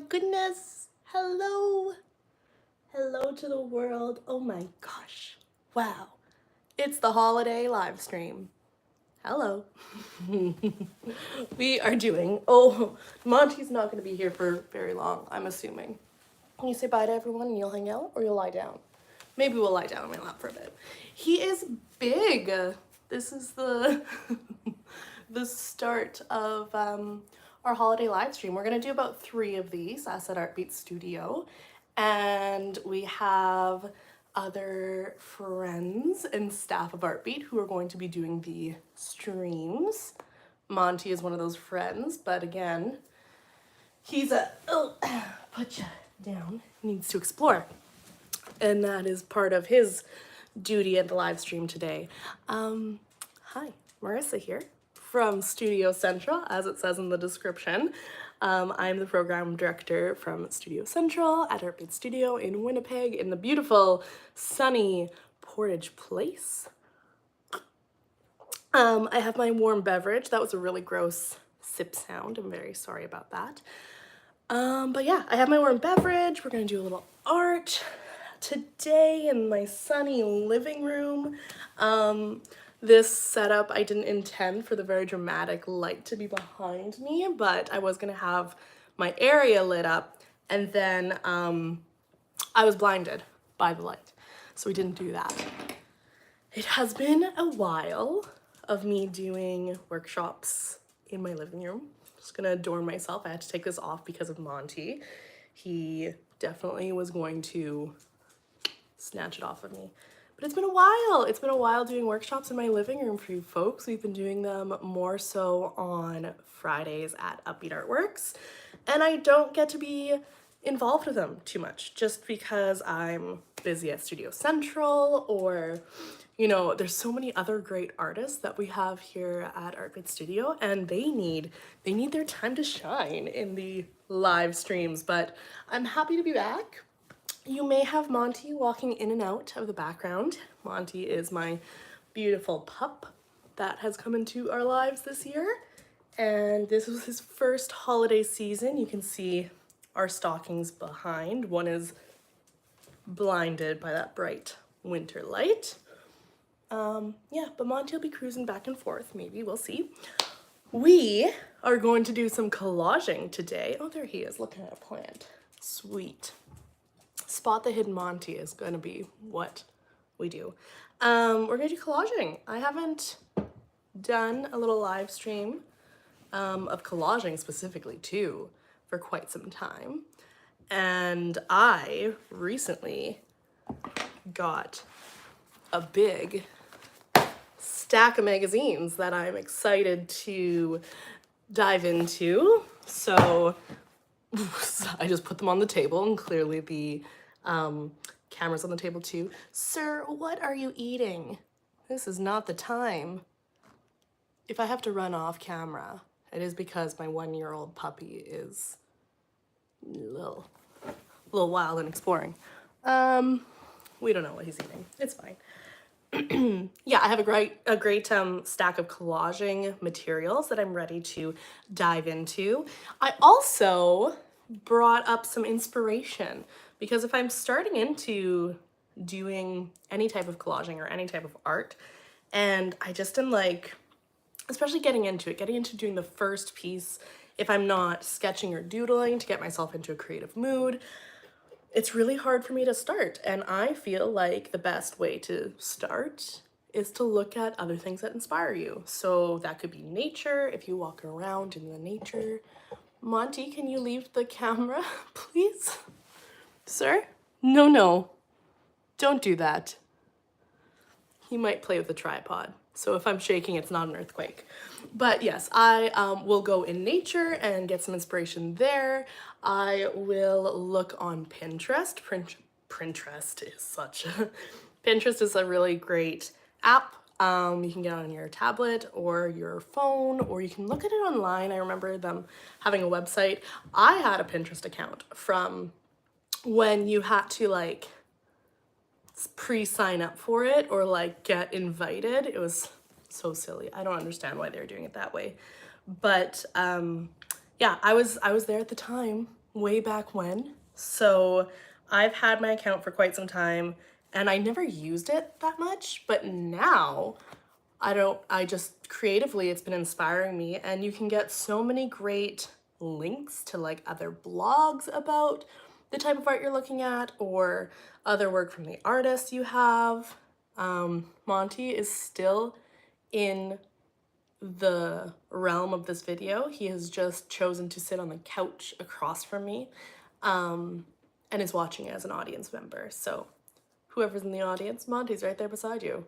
goodness. Hello. Hello to the world. Oh my gosh. Wow. It's the holiday live stream. Hello. We are doing, Monty's not going to be here for very long, I'm assuming. Can you say bye to everyone and you'll hang out, or you'll lie down? Maybe we'll lie down on my lap for a bit. He is big. This is the the start of our holiday live stream. We're gonna do about 3 of these, us at Artbeat Studio, and we have other friends and staff of Artbeat who are going to be doing the streams. Monty is one of those friends, but again, he's put you down, needs to explore. And that is part of his duty at the live stream today. Hi, Marissa here from Studio Central, as it says in the description. I'm the program director from Studio Central at Artbeat Studio in Winnipeg in the beautiful, sunny Portage Place. I have my warm beverage. That was a really gross sip sound. I'm very sorry about that. But yeah, I have my warm beverage. We're gonna do a little art today in my sunny living room. This setup, I didn't intend for the very dramatic light to be behind me, but I was gonna have my area lit up, and then I was blinded by the light, so we didn't do that. It has been a while of me doing workshops in my living room. Just gonna adorn myself. I had to take this off because of Monty. He definitely was going to snatch it off of me. But it's been a while. It's been a while doing workshops in my living room for you folks. We've been doing them more so on Fridays at Upbeat Artworks. And I don't get to be involved with them too much just because I'm busy at Studio Central, or you know, there's so many other great artists that we have here at Artbeat Studio, and they need their time to shine in the live streams. But I'm happy to be back. You may have Monty walking in and out of the background. Monty is my beautiful pup that has come into our lives this year, and this was his first holiday season. You can see our stockings behind. One is blinded by that bright winter light. Yeah, but Monty will be cruising back and forth, maybe, we'll see. We are going to do some collaging today. Oh, there he is, looking at a plant. Sweet. Spot the hidden Monty is gonna be what we do. We're gonna do collaging. I haven't done a little live stream of collaging specifically too for quite some time. And I recently got a big stack of magazines that I'm excited to dive into. So I just put them on the table, and clearly the camera's on the table too. Sir, what are you eating? This is not the time. If I have to run off camera, it is because my 1-year-old puppy is a little wild and exploring. We don't know what he's eating. It's fine. Yeah, I have a great stack of collaging materials that I'm ready to dive into. I also brought up some inspiration, because if I'm starting into doing any type of collaging or any type of art, and I just am like, especially getting into doing the first piece, if I'm not sketching or doodling to get myself into a creative mood, it's really hard for me to start. And I feel like the best way to start is to look at other things that inspire you. So that could be nature, if you walk around in the nature. Monty, can you leave the camera, please? Sir? No. Don't do that. He might play with the tripod. So if I'm shaking, it's not an earthquake. But yes, I will go in nature and get some inspiration there. I will look on Pinterest. Pinterest is Pinterest is a really great app. You can get on your tablet or your phone, or you can look at it online. I remember them having a website. I had a Pinterest account from when you had to like pre-sign up for it or like get invited. It was so silly. I don't understand why they were doing it that way. But yeah, I was there at the time way back when. So I've had my account for quite some time and I never used it that much, but now I just creatively, it's been inspiring me, and you can get so many great links to like other blogs about the type of art you're looking at or other work from the artists you have. Monty is still in the realm of this video. He has just chosen to sit on the couch across from me, and is watching as an audience member. So whoever's in the audience, Monty's right there beside you.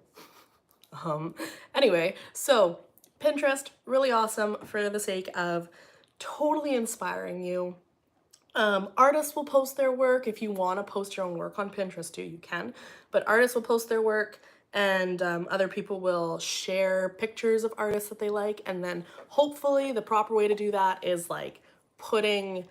Anyway, so Pinterest, really awesome for the sake of totally inspiring you. Artists will post their work. If you want to post your own work on Pinterest too, you can, but artists will post their work, and other people will share pictures of artists that they like, and then hopefully the proper way to do that is like putting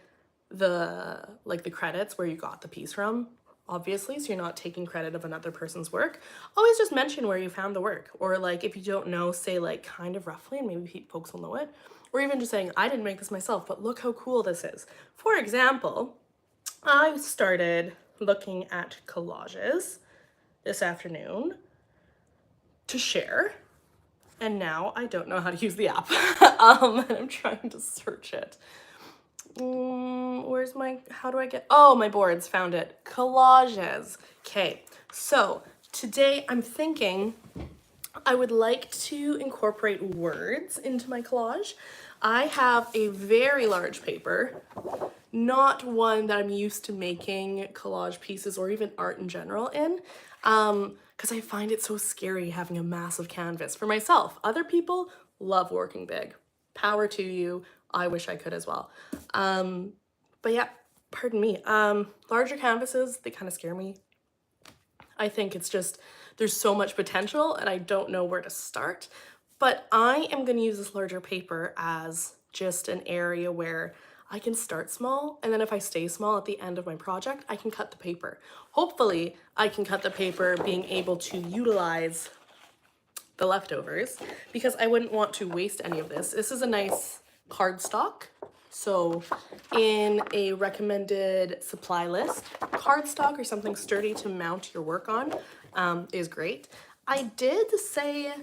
the credits where you got the piece from, obviously, so you're not taking credit of another person's work. Always just mention where you found the work, or like if you don't know, say like kind of roughly, and maybe folks will know it, or even just saying, I didn't make this myself, but look how cool this is. For example, I started looking at collages this afternoon to share, and now I don't know how to use the app. And I'm trying to search it. Where's my, how do I get, oh, my boards, found it. Collages. Okay, so today I'm thinking I would like to incorporate words into my collage. I have a very large paper, not one that I'm used to making collage pieces or even art in general in, because I find it so scary having a massive canvas for myself. Other people love working big. Power to you. I wish I could as well. But yeah, pardon me. Larger canvases, they kind of scare me. I think it's just, there's so much potential and I don't know where to start. But I am going to use this larger paper as just an area where I can start small, and then if I stay small at the end of my project, I can cut the paper. Hopefully, I can cut the paper being able to utilize the leftovers, because I wouldn't want to waste any of this. This is a nice cardstock. So in a recommended supply list, cardstock or something sturdy to mount your work on is great. I did say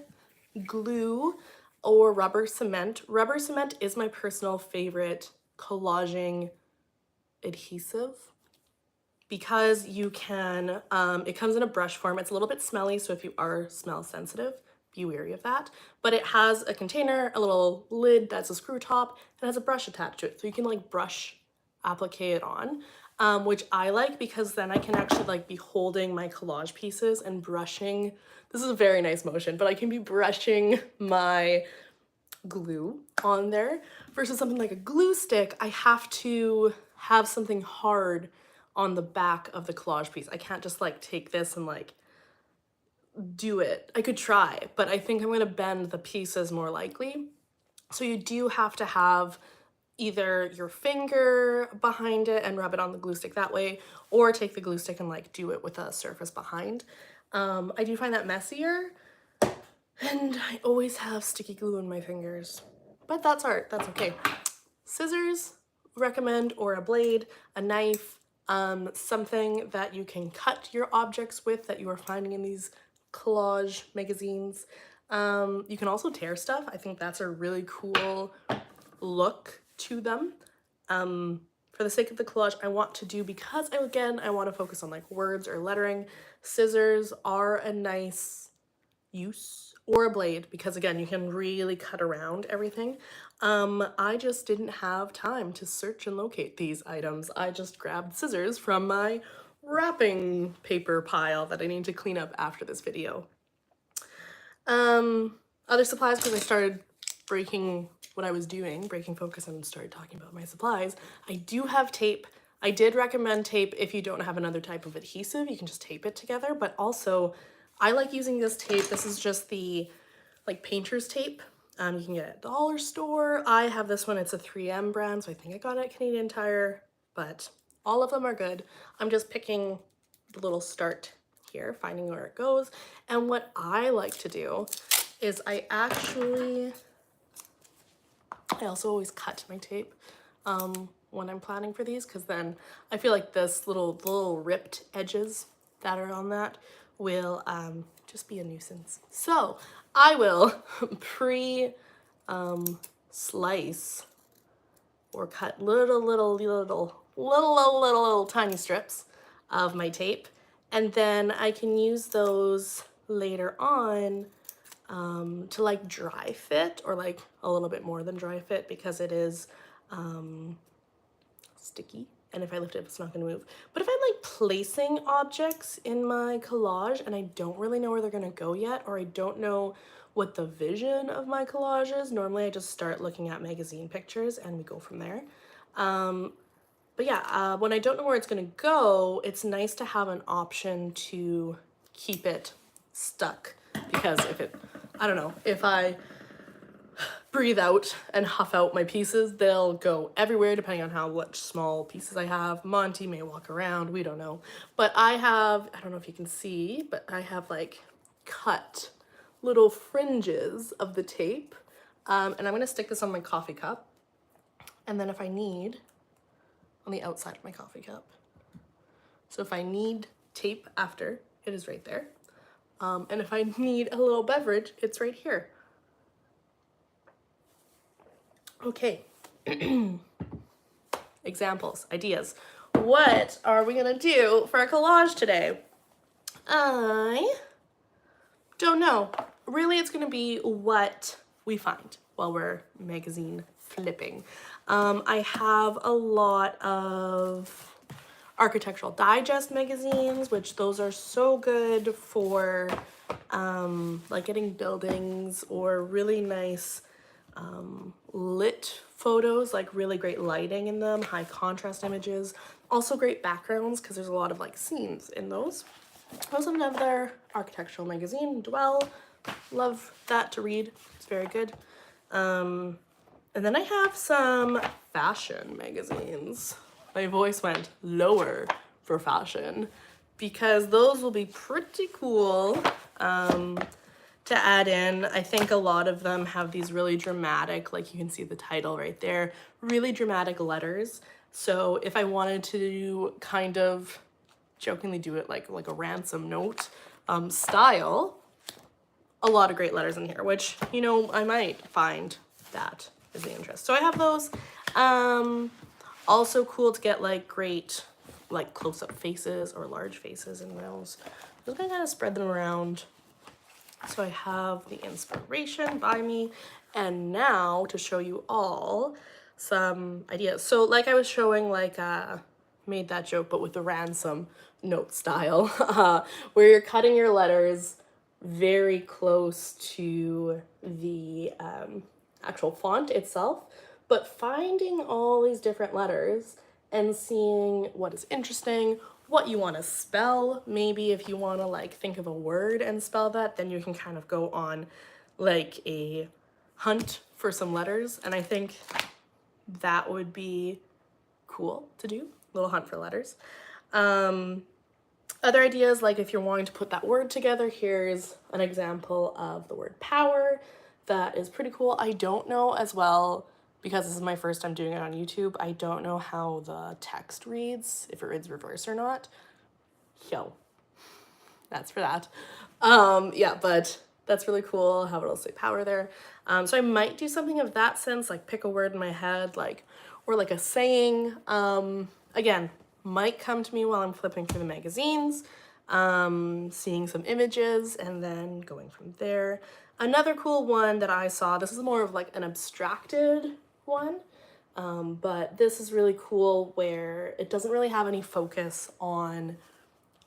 glue or rubber cement. Rubber cement is my personal favorite collaging adhesive, because you can, it comes in a brush form. It's a little bit smelly, so if you are smell sensitive, be wary of that. But it has a container, a little lid that's a screw top, and has a brush attached to it. So you can like brush applique it on, which I like, because then I can actually like be holding my collage pieces and brushing. This is a very nice motion, but I can be brushing my glue on there, versus something like a glue stick. I have to have something hard on the back of the collage piece. I can't just like take this and like do it. I could try, but I think I'm going to bend the pieces more likely. So you do have to have either your finger behind it and rub it on the glue stick that way, or take the glue stick and like do it with a surface behind. I do find that messier, and I always have sticky glue in my fingers, but that's art, that's okay. Scissors, recommend, or a blade, a knife, something that you can cut your objects with that you are finding in these collage magazines. You can also tear stuff. I think that's a really cool look to them. For the sake of the collage I want to do, because I want to focus on like words or lettering, scissors are a nice use, or a blade, because again, you can really cut around everything. I just didn't have time to search and locate these items. I just grabbed scissors from my wrapping paper pile that I need to clean up after this video. Other supplies, because I started breaking what I was doing, breaking focus, and started talking about my supplies. I do have tape. I did recommend tape if you don't have another type of adhesive. You can just tape it together, but also I like using this tape. This is just the like painter's tape. You can get it at the dollar store. I have this one, it's a 3M brand, so I think I got it at Canadian Tire, but all of them are good. I'm just picking the little start here, finding where it goes. And what I like to do is I also always cut my tape when I'm planning for these, because then I feel like this little ripped edges that are on that will just be a nuisance. So I will slice or cut little tiny strips of my tape, and then I can use those later on to like dry fit, or like a little bit more than dry fit, because it is sticky, and if I lift it, it's not gonna move. But if I'm like placing objects in my collage and I don't really know where they're gonna go yet, or I don't know what the vision of my collage is, normally I just start looking at magazine pictures and we go from there. But yeah, when I don't know where it's gonna go, it's nice to have an option to keep it stuck, because I don't know, if I breathe out and huff out my pieces, they'll go everywhere depending on how much small pieces I have. Monty may walk around, we don't know. But I don't know if you can see, but I have like cut little fringes of the tape. And I'm gonna stick this on my coffee cup. And then if I need, on the outside of my coffee cup. So if I need tape after, it is right there. And if I need a little beverage, it's right here. Okay, examples, ideas. What are we gonna do for a collage today? I don't know. Really, it's gonna be what we find while we're magazine flipping. I have a lot of Architectural Digest magazines, which those are so good for like getting buildings or really nice lit photos, like really great lighting in them, high contrast images, also great backgrounds, because there's a lot of like scenes in those. Also another architectural magazine, Dwell, love that to read, it's very good. And then I have some fashion magazines. My voice went lower for fashion, because those will be pretty cool to add in. I think a lot of them have these really dramatic, like you can see the title right there, really dramatic letters. So if I wanted to kind of jokingly do it like a ransom note style, a lot of great letters in here, which, you know, I might find that is the interest. So I have those. Also cool to get like great like close-up faces or large faces in those. I'm just gonna kind of spread them around. So I have the inspiration by me, and now to show you all some ideas. So like I was showing, like made that joke, but with the ransom note style, where you're cutting your letters very close to the actual font itself, but finding all these different letters and seeing what is interesting, what you want to spell. Maybe if you want to like think of a word and spell that, then you can kind of go on like a hunt for some letters. And I think that would be cool to do, a little hunt for letters. Other ideas, like if you're wanting to put that word together, here's an example of the word power. That is pretty cool. I don't know as well, because this is my first time doing it on YouTube, I don't know how the text reads, if it reads reverse or not. Yo, that's for that. Yeah, but that's really cool how it'll say power there. So I might do something of that sense, like pick a word in my head, like, or like a saying. Again, might come to me while I'm flipping through the magazines, seeing some images, and then going from there. Another cool one that I saw, this is more of like an abstracted one, but this is really cool where it doesn't really have any focus on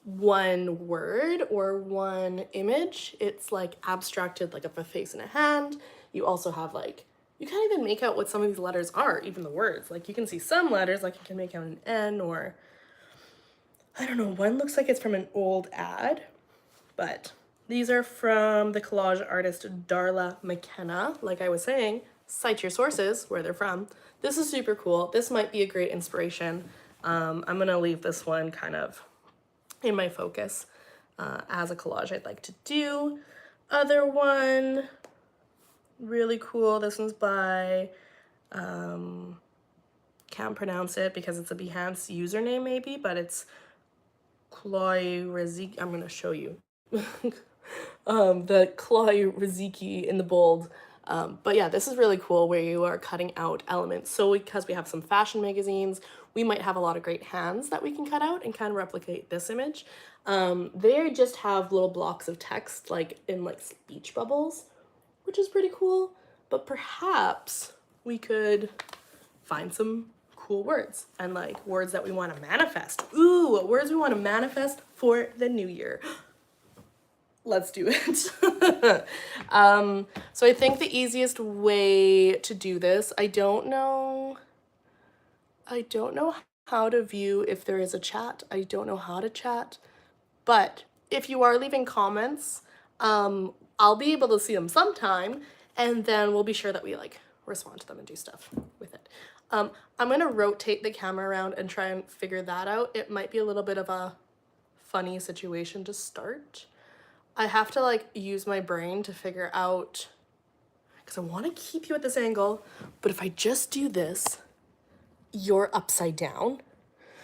one word or one image. It's like abstracted, like of a face and a hand. You also have like, you can't even make out what some of these letters are, even the words. Like you can see some letters, like you can make out an N, or I don't know, one looks like it's from an old ad, but these are from the collage artist Darla McKenna. Like I was saying, cite your sources, where they're from. This is super cool. This might be a great inspiration. I'm gonna leave this one kind of in my focus as a collage I'd like to do. Other one, really cool. This one's by can't pronounce it because it's a Behance username maybe, but it's Collage. I'm gonna show you. The Collage Riziki in the bold. But yeah, this is really cool where you are cutting out elements. So because we have some fashion magazines, we might have a lot of great hands that we can cut out and kind of replicate this image. They just have little blocks of text like in like speech bubbles, which is pretty cool. But perhaps we could find some cool words and like words that we want to manifest. Ooh, words we want to manifest for the new year. Let's do it. So I think the easiest way to do this, I don't know how to view if there is a chat. I don't know how to chat, but if you are leaving comments, I'll be able to see them sometime, and then we'll be sure that we like respond to them and do stuff with it. I'm gonna rotate the camera around and try and figure that out. It might be a little bit of a funny situation to start. I have to like use my brain to figure out, because I want to keep you at this angle, but if I just do this, you're upside down.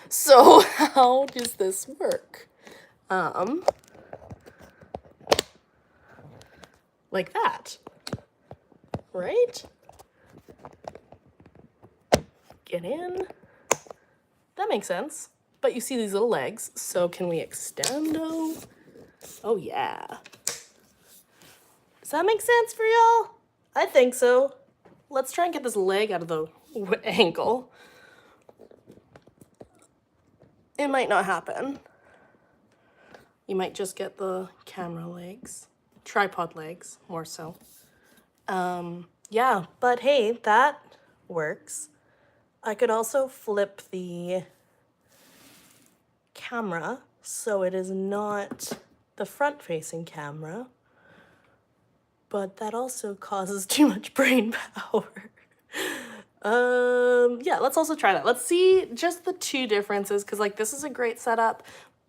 So how does this work? Like that, right? Get in. That makes sense. But you see these little legs, so can we extendo? Oh yeah. Does that make sense for y'all? I think so. Let's try and get this leg out of the angle. It might not happen. You might just get the camera legs, tripod legs, more so. Yeah, but hey, that works. I could also flip the camera so it is not the front-facing camera, but that also causes too much brain power. Yeah, let's also try that. Let's see just the two differences, because like this is a great setup,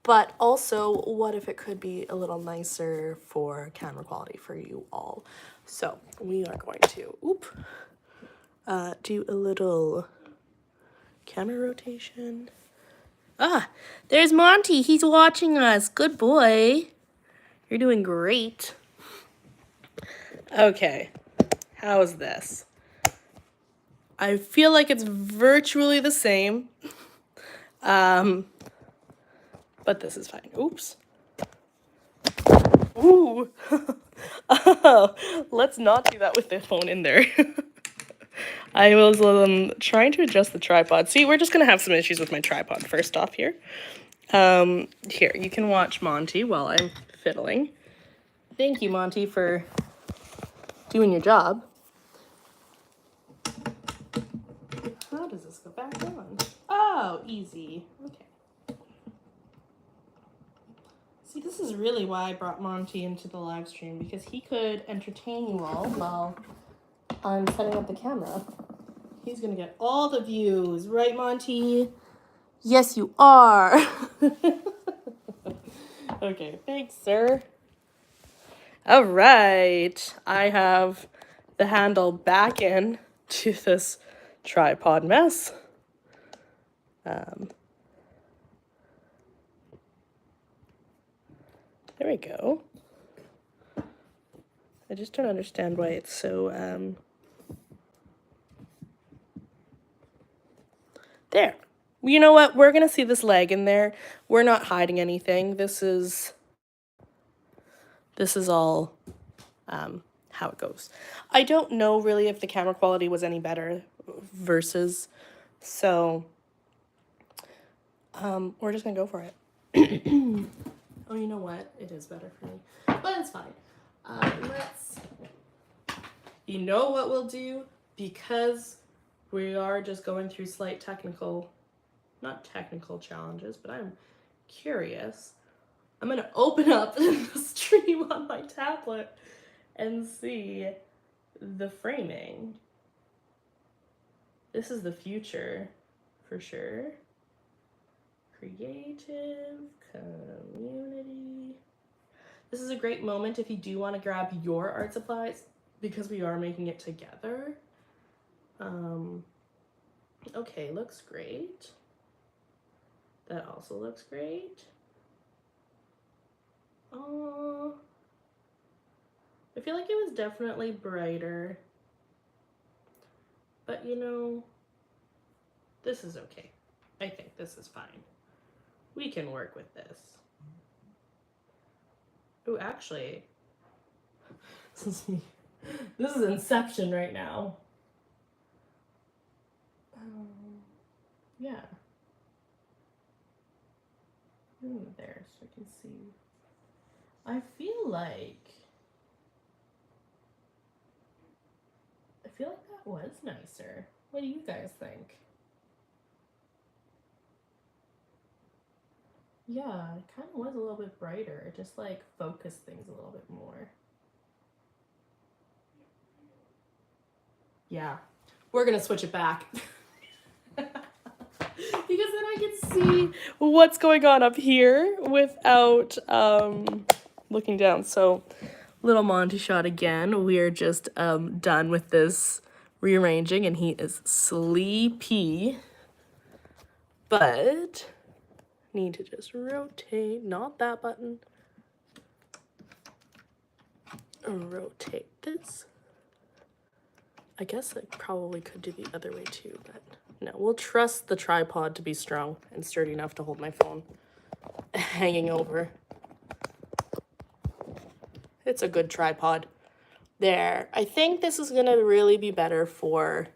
but also what if it could be a little nicer for camera quality for you all. So we are going to do a little camera rotation. Ah, there's Monty. He's watching us. Good boy. You're doing great. Okay, how is this? I feel like it's virtually the same, but this is fine. Oops. Ooh. Oh, let's not do that with the phone in there. I was trying to adjust the tripod. See, we're just gonna have some issues with my tripod first off here. Here, you can watch Monty while I'm fiddling. Thank you, Monty, for doing your job. How does this go back on? Oh, easy. Okay. See, this is really why I brought Monty into the live stream, because he could entertain you all while I'm setting up the camera. He's gonna get all the views, right, Monty? Yes, you are. Okay, thanks, sir. All right, I have the handle back in to this tripod mess. There we go. I just don't understand why it's so, there. You know what? We're going to see this leg in there. We're not hiding anything. This is all how it goes. I don't know really if the camera quality was any better versus, so we're just going to go for it. Oh, you know what? It is better for me, but it's fine. You know what we'll do? Because we are just going through slight not technical challenges, but I'm curious. I'm gonna open up the stream on my tablet and see the framing. This is the future, for sure. Creative, community. This is a great moment if you do want to grab your art supplies, because we are making it together. Okay, looks great. That also looks great. Oh, I feel like it was definitely brighter. But you know, this is okay. I think this is fine. We can work with this. Oh, actually, this is Inception right now. Yeah. There, so I can see. I feel like that was nicer. What do you guys think? Yeah, it kind of was a little bit brighter. It just like focused things a little bit more. Yeah, we're gonna switch it back. Because then I can see what's going on up here without looking down. So little Monty shot again. We're just done with this rearranging and he is sleepy. But need to just rotate, not that button. Rotate this. I guess I probably could do the other way too, but no, we'll trust the tripod to be strong and sturdy enough to hold my phone hanging over. It's a good tripod. There. I think this is gonna really be better for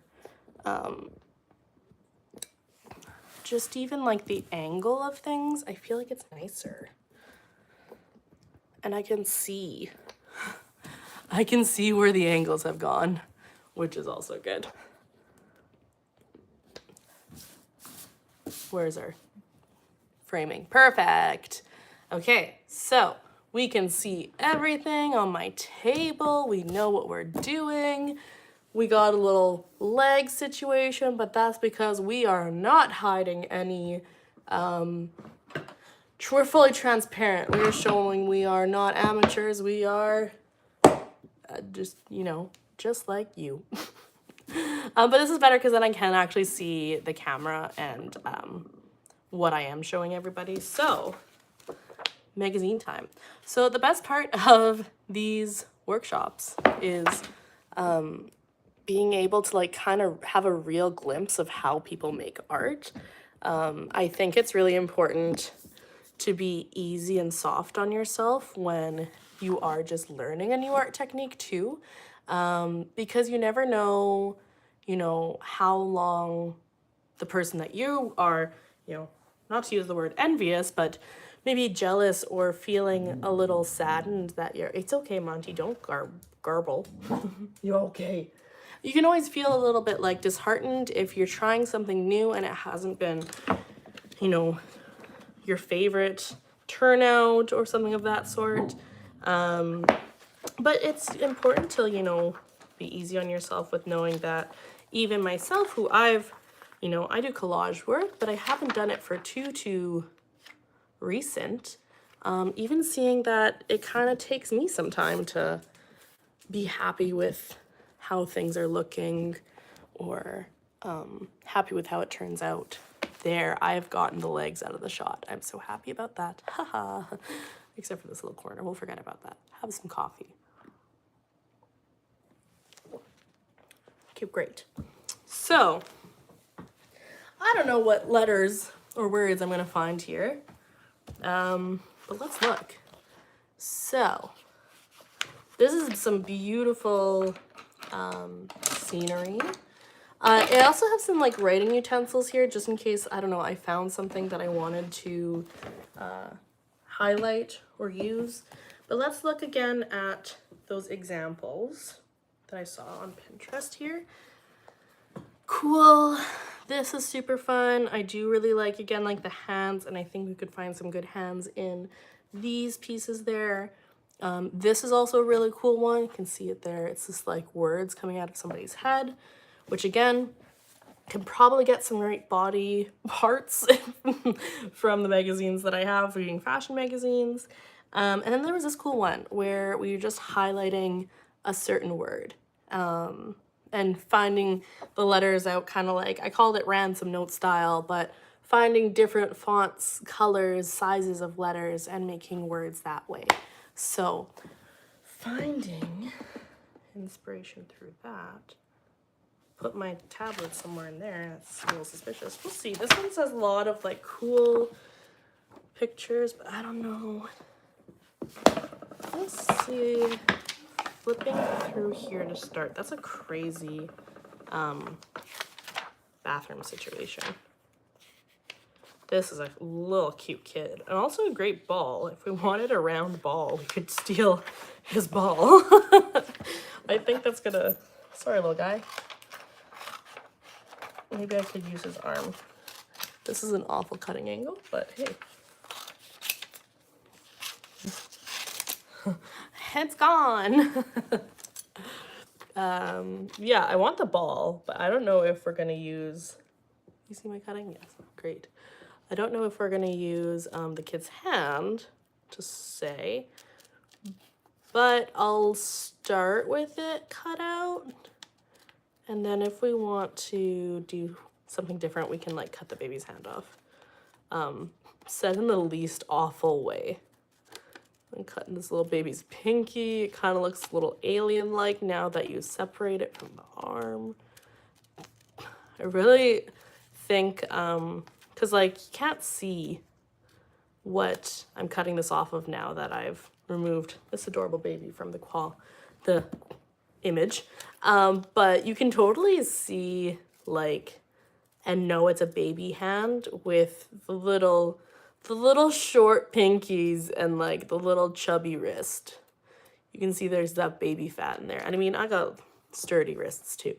just even like the angle of things. I feel like it's nicer. And I can see where the angles have gone, which is also good. Where's our framing? Perfect. Okay, so we can see everything on my table. We know what we're doing. We got a little leg situation, but that's because we are not hiding any, we're fully transparent. We are showing we are not amateurs. We are just, you know, just like you. But this is better because then I can actually see the camera and what I am showing everybody. So, magazine time. So the best part of these workshops is being able to like kind of have a real glimpse of how people make art. I think it's really important to be easy and soft on yourself when you are just learning a new art technique too, because you never know, you know, how long the person that you are, you know, not to use the word envious, but maybe jealous or feeling a little saddened that it's okay, Monty, don't garble. You're okay. You can always feel a little bit like disheartened if you're trying something new and it hasn't been, you know, your favorite turnout or something of that sort. But it's important to, you know, be easy on yourself with knowing that even myself, who I've, you know, I do collage work, but I haven't done it for too recent. Even seeing that it kind of takes me some time to be happy with how things are looking or happy with how it turns out. There, I've gotten the legs out of the shot. I'm so happy about that. Haha. Except for this little corner. We'll forget about that. Have some coffee. Okay, great. So, I don't know what letters or words I'm going to find here. But let's look. So, this is some beautiful scenery. I also have some like writing utensils here just in case, I don't know, I found something that I wanted to highlight or use. But let's look again at those examples that I saw on Pinterest here. Cool. This is super fun. I do really like, again, like the hands, and I think we could find some good hands in these pieces there. This is also a really cool one. You can see it there. It's just like words coming out of somebody's head, which again, can probably get some great body parts from the magazines that I have, reading fashion magazines. And then there was this cool one where we were just highlighting a certain word. and finding the letters out, kind of like, I called it ransom note style, but finding different fonts, colors, sizes of letters, and making words that way. So finding inspiration through that. Put my tablet somewhere in there. That's a little suspicious. We'll see. This one says a lot of like cool pictures, but I don't know. Let's see. Flipping through here to start. That's a crazy bathroom situation. This is a little cute kid, and also a great ball. If we wanted a round ball, we could steal his ball. I think that's gonna, sorry little guy. Maybe I could use his arm. This is an awful cutting angle, but hey. Head's gone. Yeah, I want the ball, but I don't know if we're gonna use, you see my cutting? Yes, great. I don't know if we're gonna use the kid's hand to say, but I'll start with it cut out. And then if we want to do something different, we can like cut the baby's hand off. Set in the least awful way. I'm cutting this little baby's pinky. It kind of looks a little alien-like now that you separate it from the arm. I really think, because like you can't see what I'm cutting this off of now that I've removed this adorable baby from the image. But you can totally see like, and know it's a baby hand with the little short pinkies and like the little chubby wrist. You can see there's that baby fat in there. And I mean, I got sturdy wrists too,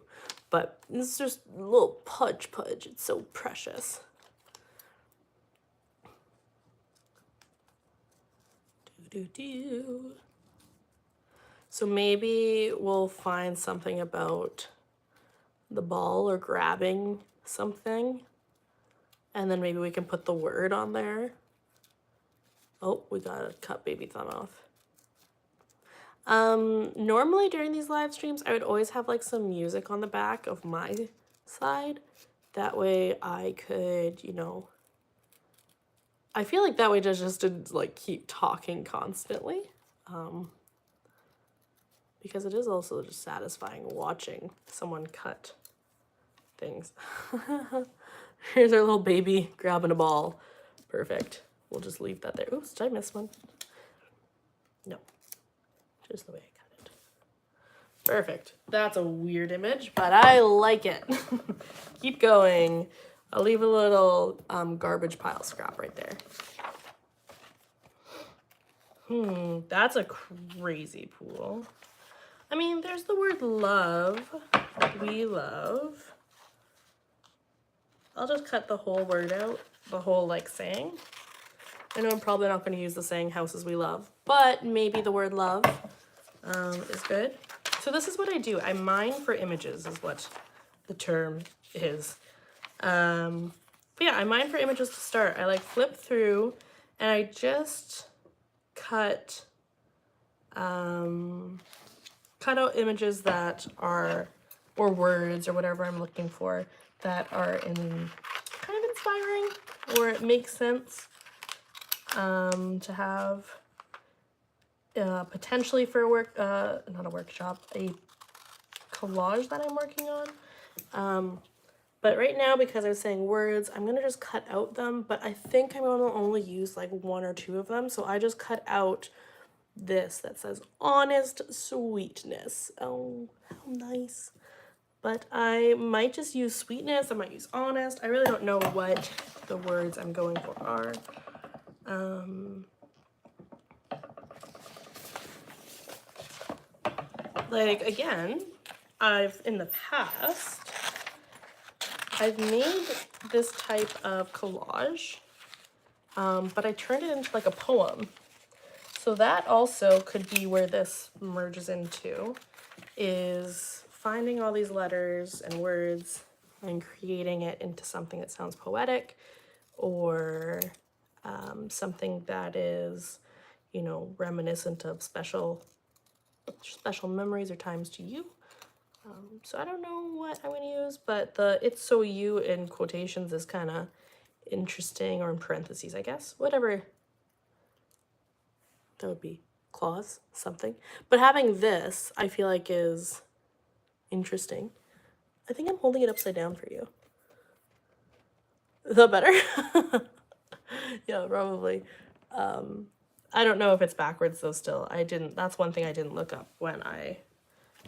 but it's just a little pudge. It's so precious. So maybe we'll find something about the ball or grabbing something, and then maybe we can put the word on there. Oh, we gotta cut baby thumb off. Normally during these live streams, I would always have like some music on the back of my side. That way I could, you know, I feel like that way just to like keep talking constantly. Because it is also just satisfying watching someone cut things. Here's our little baby grabbing a ball. Perfect. We'll just leave that there. Oops, did I miss one? No. Just the way I cut it. Perfect. That's a weird image, but I like it. Keep going. I'll leave a little garbage pile scrap right there. That's a crazy pool. I mean, there's the word love. We love. I'll just cut the whole word out, the whole like saying. I know I'm probably not going to use the saying houses we love, but maybe the word love is good. So this is what I do. I mine for images is what the term is. But yeah, I mine for images to start. I like flip through and I just cut out images that are, or words or whatever I'm looking for, that are kind of inspiring, or it makes sense to have potentially for a not a workshop, a collage that I'm working on. But right now, because I was saying words, I'm gonna just cut out them, but I think I'm gonna only use like 1 or 2 of them. So I just cut out this that says honest sweetness. Oh, how nice. But I might just use sweetness, I might use honest. I really don't know what the words I'm going for are. Like again, in the past, I've made this type of collage, but I turned it into like a poem. So that also could be where this merges into, is finding all these letters and words and creating it into something that sounds poetic, or something that is, you know, reminiscent of special memories or times to you. So I don't know what I'm gonna use, but the "it's so you" in quotations is kind of interesting, or in parentheses, I guess. Whatever that would be. Clause, something. But having this, I feel like, is interesting. I think I'm holding it upside down for you. Is that better? Yeah, probably. I don't know if it's backwards though still. That's one thing I didn't look up when I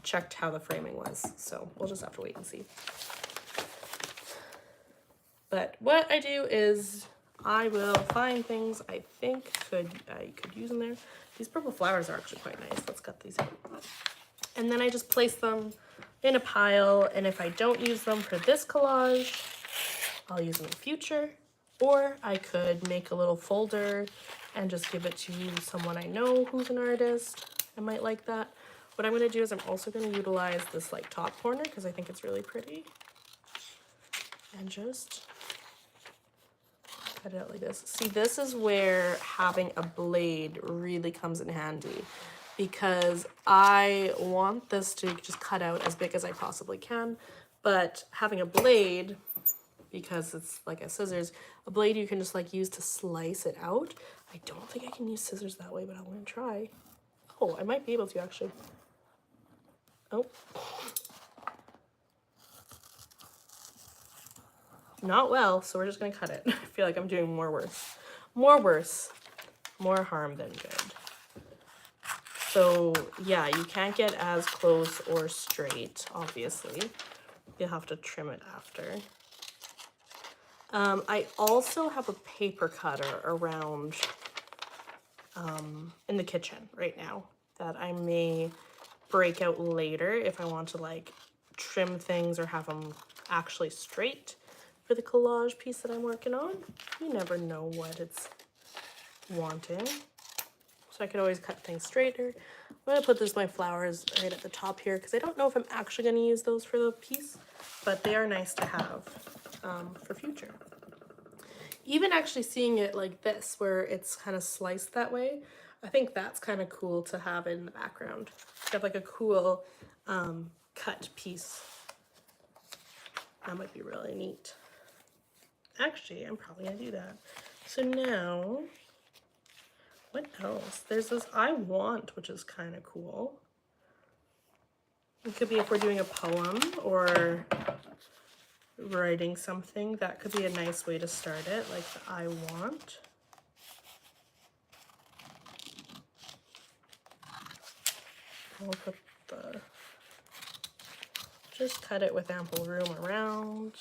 checked how the framing was. So we'll just have to wait and see. But what I do is I will find things I think I could use in there. These purple flowers are actually quite nice. Let's cut these out. And then I just place them in a pile, and if I don't use them for this collage, I'll use them in the future. Or I could make a little folder and just give it to someone I know who's an artist. I might like that. What I'm gonna do is I'm also gonna utilize this like top corner because I think it's really pretty. And just cut it out like this. See, this is where having a blade really comes in handy, because I want this to just cut out as big as I possibly can, but having a blade, because it's like a scissors, a blade you can just like use to slice it out. I don't think I can use scissors that way, but I'm gonna try. Oh, I might be able to actually. Oh. Not well, so we're just gonna cut it. I feel like I'm doing more harm than good. So yeah, you can't get as close or straight, obviously. You'll have to trim it after. I also have a paper cutter around in the kitchen right now that I may break out later if I want to like trim things or have them actually straight for the collage piece that I'm working on. You never know what it's wanting. So I could always cut things straighter. I'm gonna put my flowers right at the top here because I don't know if I'm actually gonna use those for the piece, but they are nice to have for future. Even actually seeing it like this, where it's kind of sliced that way, I think that's kind of cool to have in the background. Have like a cool cut piece. That might be really neat. Actually, I'm probably gonna do that. So now, what else? There's this I want, which is kind of cool. It could be if we're doing a poem or writing something, that could be a nice way to start it, like the I want. We'll put just cut it with ample room around.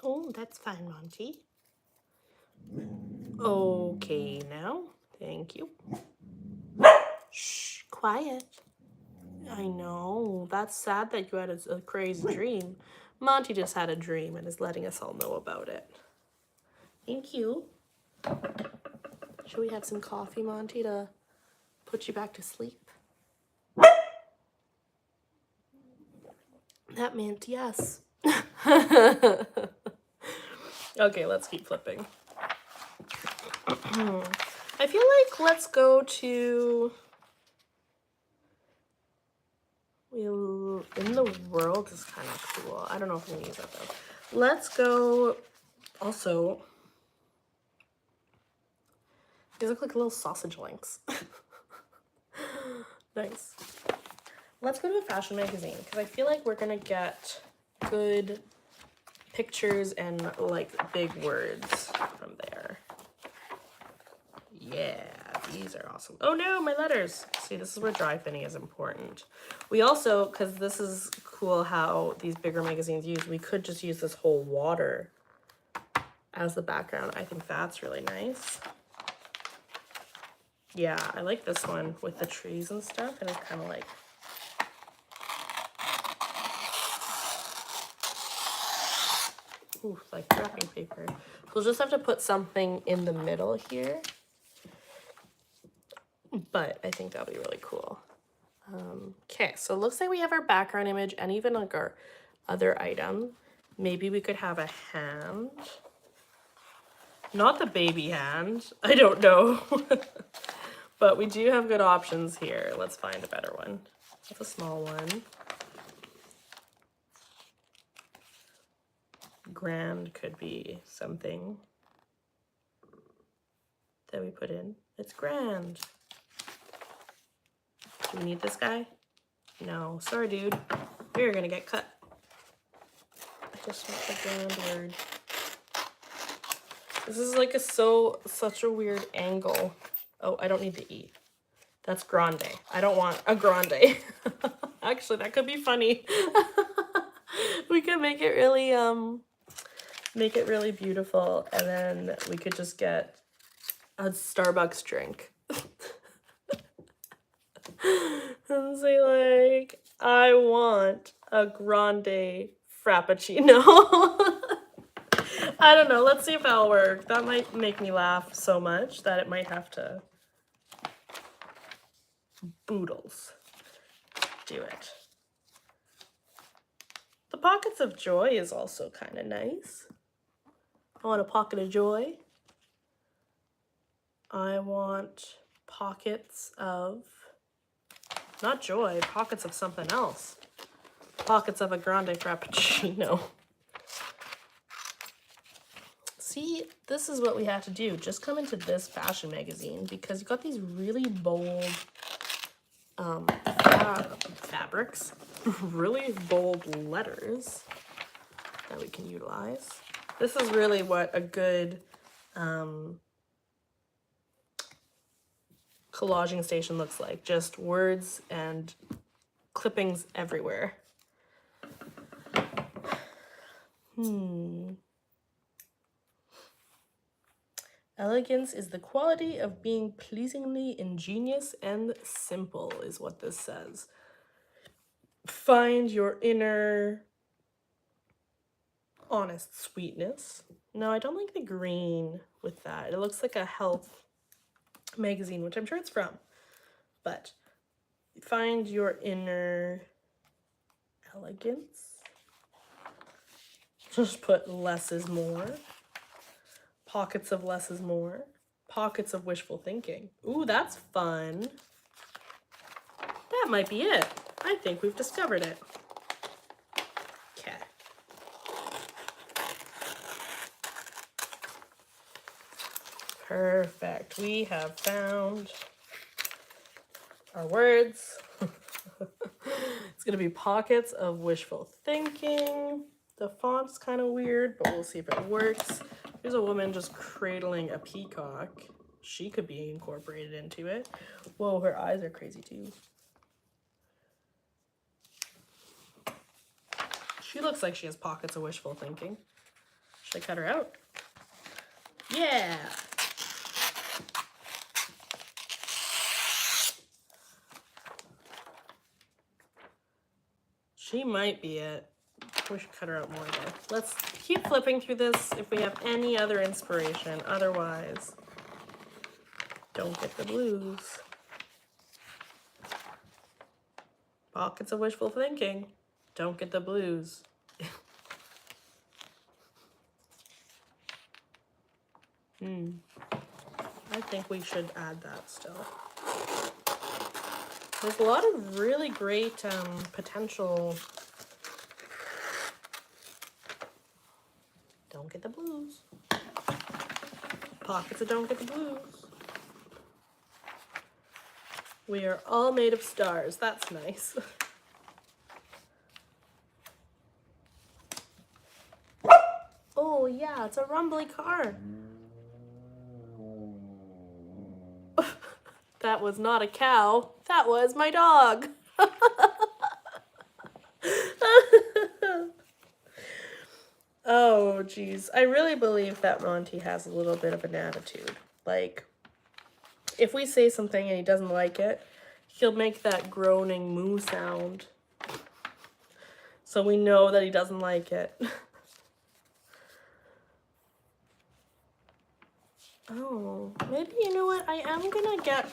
Oh, that's fine, Monty. Okay, now, thank you. Shh, quiet. I know, that's sad that you had a crazy dream. Monty just had a dream and is letting us all know about it. Thank you. Should we have some coffee, Monty, to put you back to sleep? That meant yes. Okay, let's keep flipping. I feel like let's go to in the world is kind of cool. I don't know if I'm gonna use that though. Let's go also. These look like little sausage links. Nice. Let's go to a fashion magazine because I feel like we're gonna get good pictures and like big words from there. Yeah, these are awesome. Oh no, my letters. See, this is where dry thinning is important. We also, because this is cool how these bigger magazines use, we could just use this whole water as the background. I think that's really nice. Yeah, I like this one with the trees and stuff, and it's kind of like ooh, like wrapping paper. We'll just have to put something in the middle here. But I think that'll be really cool. Okay, so it looks like we have our background image and even like our other item. Maybe we could have a hand. Not the baby hand. I don't know. But we do have good options here. Let's find a better one. That's a small one. Grand could be something that we put in. It's grand. Do we need this guy? No. Sorry, dude. You're gonna get cut. I just want the grand word. This is like such a weird angle. Oh, I don't need the E. That's grande. I don't want a grande. Actually, that could be funny. We could make it really beautiful, and then we could just get a Starbucks drink. And say like, I want a grande frappuccino. I don't know. Let's see if that'll work. That might make me laugh so much that it might have to boodles do it. The pockets of joy is also kind of nice. I want a pocket of joy. I want pockets of, not joy, pockets of something else. Pockets of a grande frappuccino. See, this is what we have to do. Just come into this fashion magazine because you got these really bold fabrics, really bold letters that we can utilize. This is really what a good collaging station looks like. Just words and clippings everywhere. Elegance is the quality of being pleasingly ingenious and simple, is what this says. Find your inner honest sweetness. No, I don't like the green with that. It looks like a health magazine, which I'm sure it's from. But find your inner elegance. Just put less is more. Pockets of less is more. Pockets of wishful thinking. Ooh, that's fun. That might be it. I think we've discovered it. Okay. Perfect. We have found our words. It's going to be pockets of wishful thinking. The font's kind of weird, but we'll see if it works. Here's a woman just cradling a peacock. She could be incorporated into it. Whoa, her eyes are crazy too. She looks like she has pockets of wishful thinking. Should I cut her out? Yeah! She might be it. We should cut her out more though. Let's keep flipping through this if we have any other inspiration. Otherwise, don't get the blues. Pockets of wishful thinking. Don't get the blues. I think we should add that still. There's a lot of really great potential. Don't get the blues. Pockets of don't get the blues. We are all made of stars. That's nice. Oh yeah, it's a rumbly car. That was not a cow. That was my dog. Oh, geez. I really believe that Monty has a little bit of an attitude. Like, if we say something and he doesn't like it, he'll make that groaning moo sound. So we know that he doesn't like it. Oh, maybe, you know what? I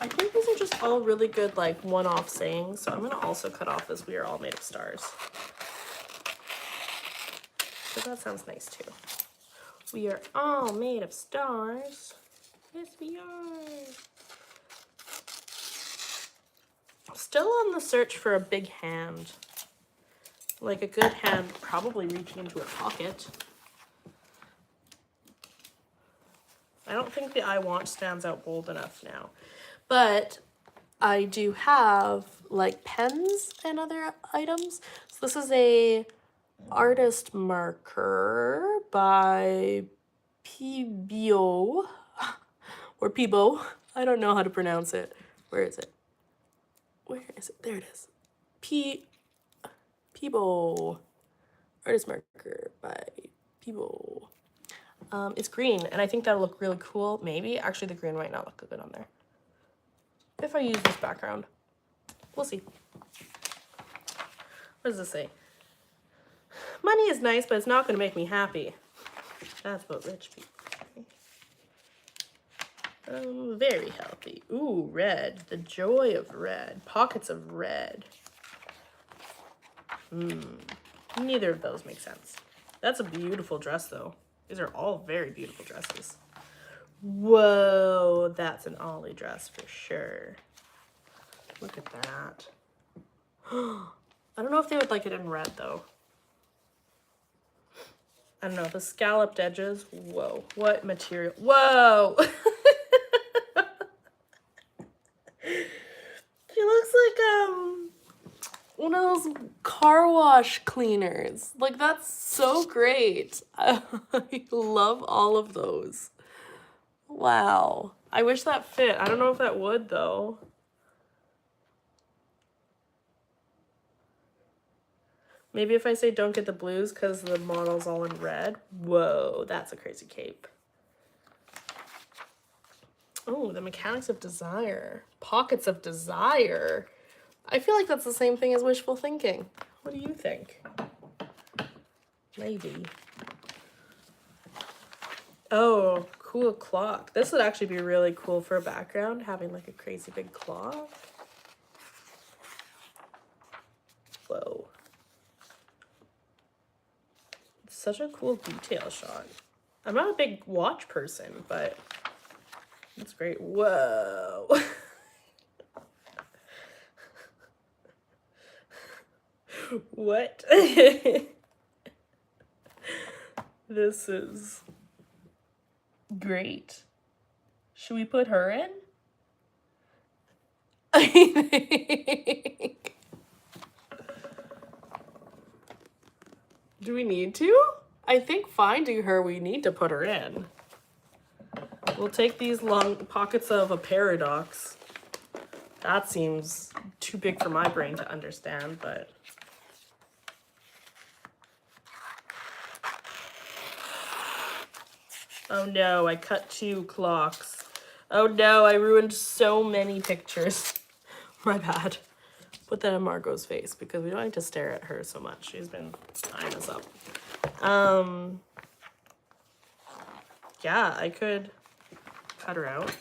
think these are just all really good, like, one-off sayings. So I'm going to also cut off this "We are all made of stars." So that sounds nice too. We are all made of stars. Yes, we are. Still on the search for a big hand. Like a good hand, probably reaching into a pocket. I don't think the I want stands out bold enough now. But I do have like pens and other items. So this is a artist marker by Pibio or Pibo. I don't know how to pronounce it. Where is it? Where is it? There it is. Pibo. Artist marker by Pibo. It's green, and I think that'll look really cool. Maybe. Actually, the green might not look good on there. If I use this background. We'll see. What does this say? Money is nice, but it's not going to make me happy. That's what rich people say. Very healthy. Ooh, red. The joy of red. Pockets of red. Neither of those make sense. That's a beautiful dress, though. These are all very beautiful dresses. Whoa, that's an Ollie dress for sure. Look at that. I don't know if they would like it in red, though. I don't know, the scalloped edges. Whoa, what material? Whoa! She looks like one of those car wash cleaners. Like, that's so great. I love all of those. Wow. I wish that fit. I don't know if that would, though. Maybe if I say don't get the blues because the model's all in red. Whoa, that's a crazy cape. Oh, the mechanics of desire. Pockets of desire. I feel like that's the same thing as wishful thinking. What do you think? Maybe. Oh, cool clock. This would actually be really cool for a background, having like a crazy big clock. Whoa. It's such a cool detail shot. I'm not a big watch person, but it's great. Whoa. What? This is great. Should we put her in? I think. Do we need to? I think finding her, we need to put her in. We'll take these long pockets of a paradox. That seems too big for my brain to understand, but... Oh no, I cut 2 clocks. Oh no, I ruined so many pictures. My bad. Put that in Margot's face because we don't need to stare at her so much. She's been eyeing us up. Yeah, I could cut her out.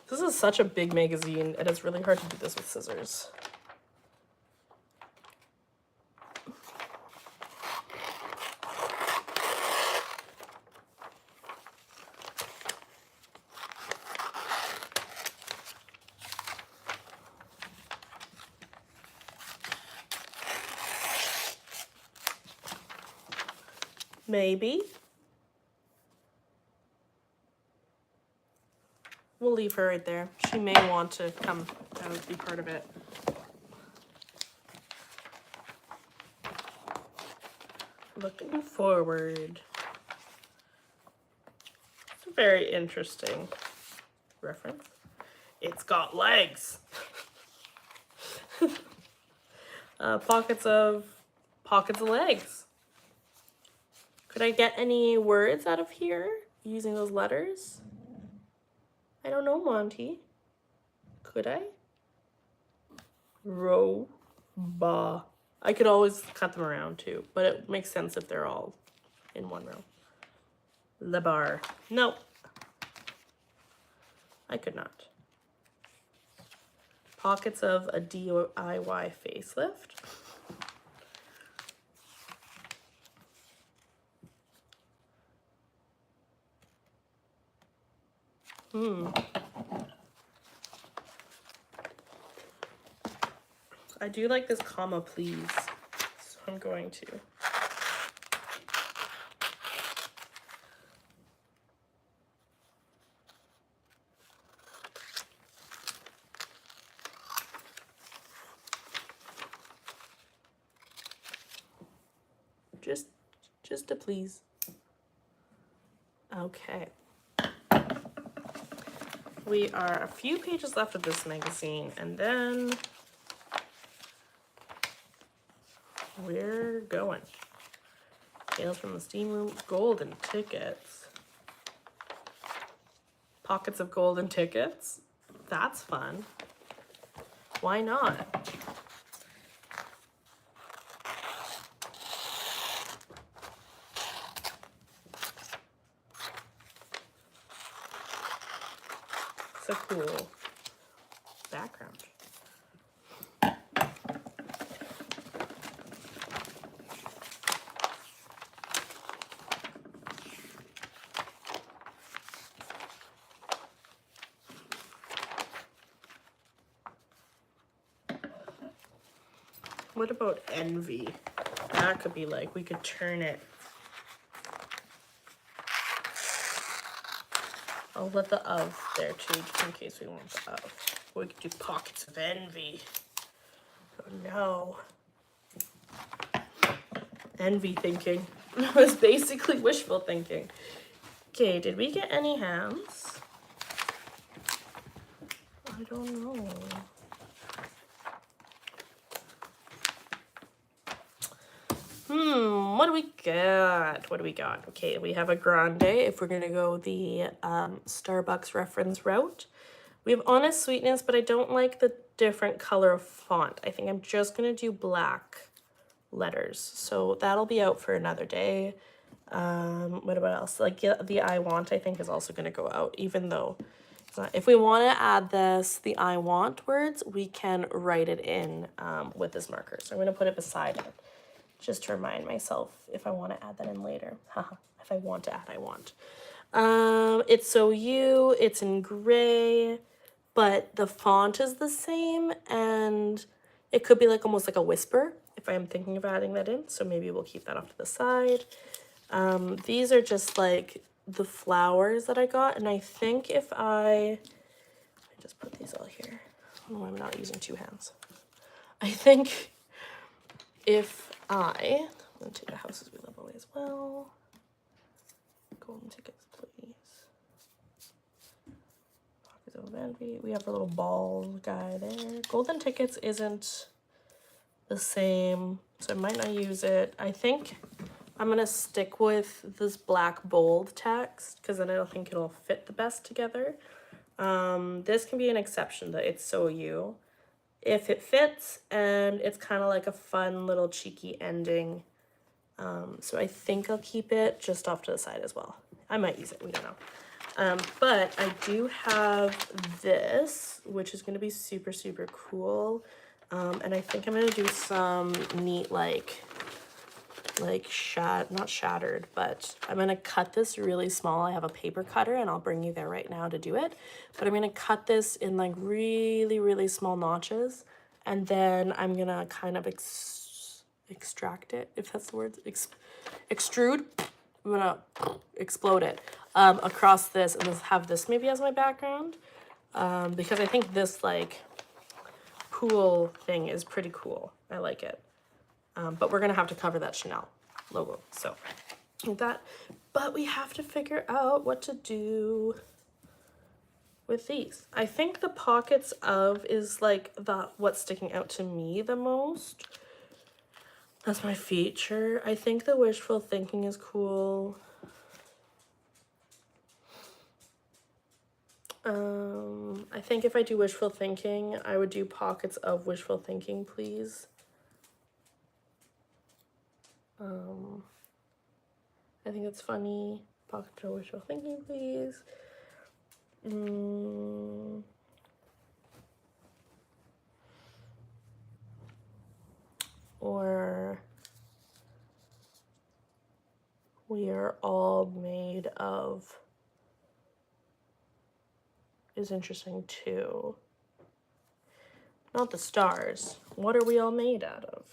This is such a big magazine, and it's really hard to do this with scissors. Maybe. We'll leave her right there. She may want to come and be part of it. Looking forward. It's a very interesting reference. It's got legs. Pockets of legs. Could I get any words out of here using those letters? I don't know, Monty. Could I? Ro, ba. I could always cut them around too, but it makes sense if they're all in one row. Le bar. Nope. I could not. Pockets of a DIY facelift. I do like this comma please, so I'm going to. Just to please. Okay. We are a few pages left of this magazine, and then we're going. Tales from the Steam Room, golden tickets. Pockets of golden tickets? That's fun. Why not? It's a cool background. What about envy? That could be like, we could turn it. I'll let the of there too, just in case we want the of. We could do pockets of envy. Oh no. Envy thinking. It was basically wishful thinking. Okay, did we get any hands? I don't know. What do we got? What do we got? Okay, we have a grande if we're gonna go the Starbucks reference route. We have honest sweetness, but I don't like the different color of font. I think I'm just gonna do black letters. So that'll be out for another day. What about else? Like the I want, I think is also gonna go out, even though it's not. If we want to add this, the I want words, we can write it in with this marker. So I'm gonna put it beside it, just to remind myself if I want to add that in later. Haha, if I want to add, I want. It's So You, it's in gray, but the font is the same, and it could be like almost like a whisper if I'm thinking of adding that in. So maybe we'll keep that off to the side. These are just like the flowers that I got, and I think if I just put these all here. Oh, I'm not using two hands. I think if I'm gonna take the Houses We Love away as well. Golden tickets, please. Pockets of envy. We have a little ball guy there. Golden tickets isn't the same, so I might not use it. I think I'm gonna stick with this black bold text because then I don't think it'll fit the best together. This can be an exception, that it's So You, if it fits and it's kind of like a fun little cheeky ending. So I think I'll keep it just off to the side as well. I might use it, we don't know. But I do have this, which is gonna be super, super cool. And I think I'm gonna do some neat not shattered, but I'm gonna cut this really small. I have a paper cutter and I'll bring you there right now to do it. But I'm gonna cut this in like really, really small notches. And then I'm gonna kind of extract it, if that's the word, extrude. I'm gonna explode it across this and just have this maybe as my background. Because I think this like pool thing is pretty cool. I like it. But we're gonna have to cover that Chanel logo, so like that. But we have to figure out what to do with these. I think the pockets of is like what's sticking out to me the most. That's my feature. I think the wishful thinking is cool. I think if I do wishful thinking, I would do pockets of wishful thinking, please. I think it's funny. Pocket of wishful thinking, please. Or we are all made of is interesting too. Not the stars. What are we all made out of?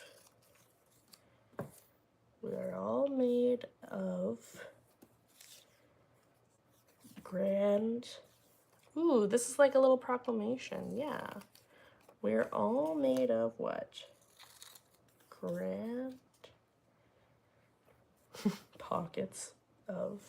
We are all made of grand... Ooh, this is like a little proclamation. Yeah. We're all made of what? Grand pockets of...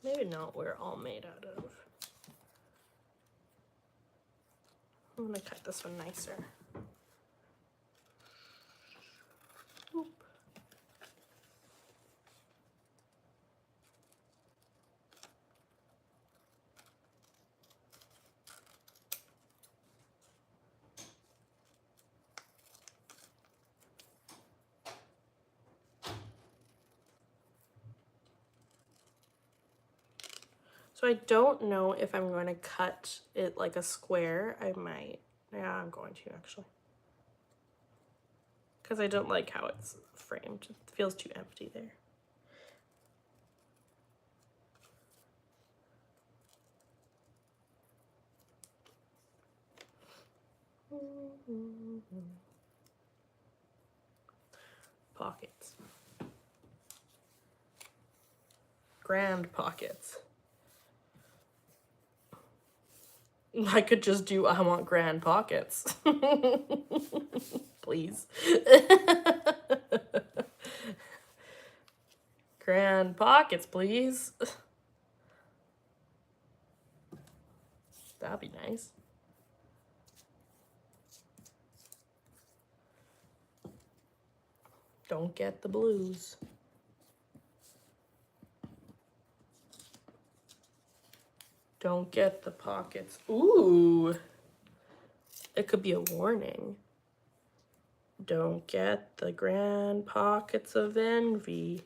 Maybe not we're all made out of. I'm gonna cut this one nicer. Oop. So I don't know if I'm going to cut it like a square. I might. Yeah, I'm going to actually. Because I don't like how it's framed. It feels too empty there. Pockets. Grand pockets. I could just do, I want grand pockets. Please. Grand pockets, please. That'd be nice. Don't get the blues. Don't get the pockets. Ooh. It could be a warning. Don't get the grand pockets of envy.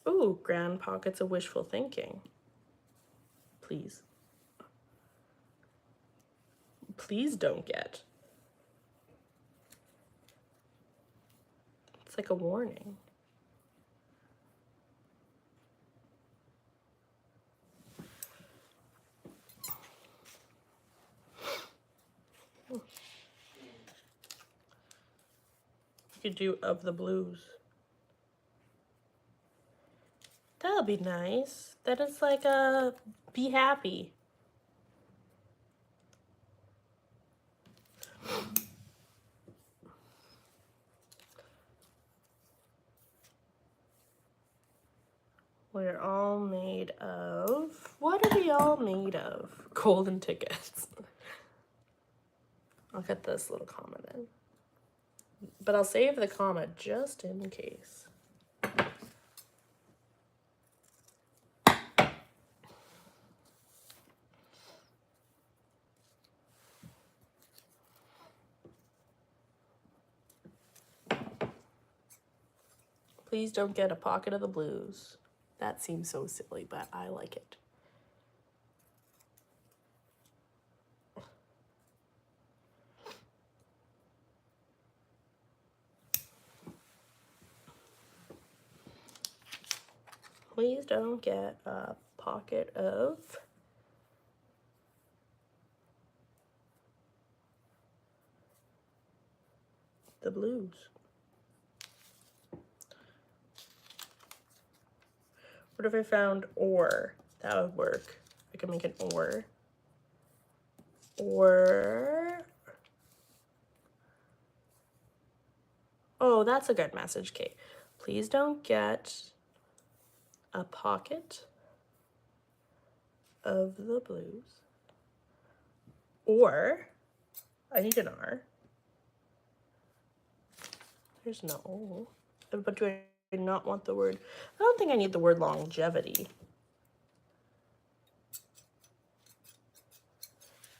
Ooh, grand pockets of wishful thinking. Please. Please don't get. It's like a warning. You could do of the blues. That'll be nice. That is like a be happy. We're all made of... What are we all made of? Golden tickets. I'll get this little comma then. But I'll save the comma just in case. Please don't get a pocket of the blues. That seems so silly, but I like it. Please don't get a pocket of the blues. What if I found or? That would work. I could make an or. Or... Oh, that's a good message, Kate. Please don't get a pocket of the blues. Or, I need an R. There's no O. But do I not want the word? I don't think I need the word longevity.